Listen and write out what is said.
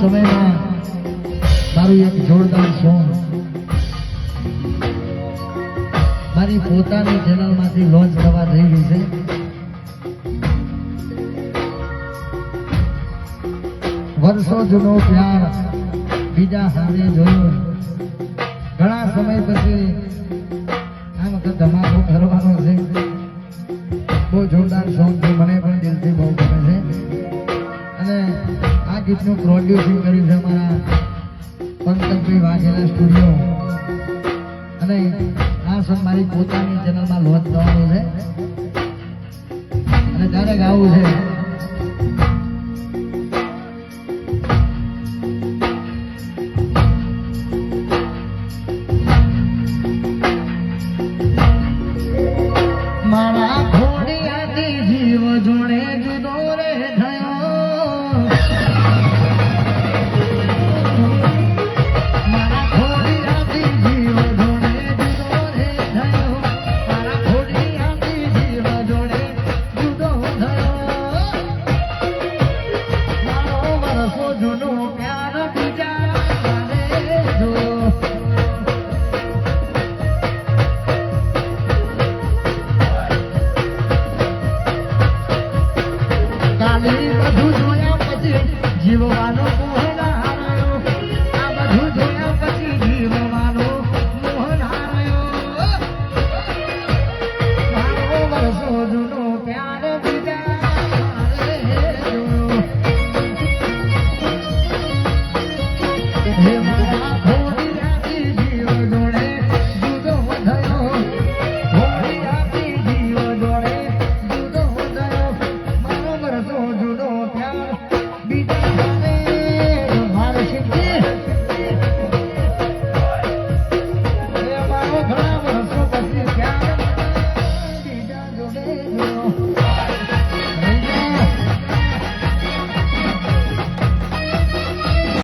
સમયમાં મારું એક જોરદાર સોંગ મારી પોતાની ચેનલમાંથી લોન્ચ થવા જઈ રહ્યું છે. વર્ષો જૂનો પ્યાર બીજા હારે જોયો, ઘણા સમય પછી આ વખત ધમાકો કરવાનો છે. બહુ જોરદાર સોંગ છે, મને પણ દિલથી બહુ ગમે છે. અને આ ગીતનું પ્રોડ્યુસિંગ કર્યું છે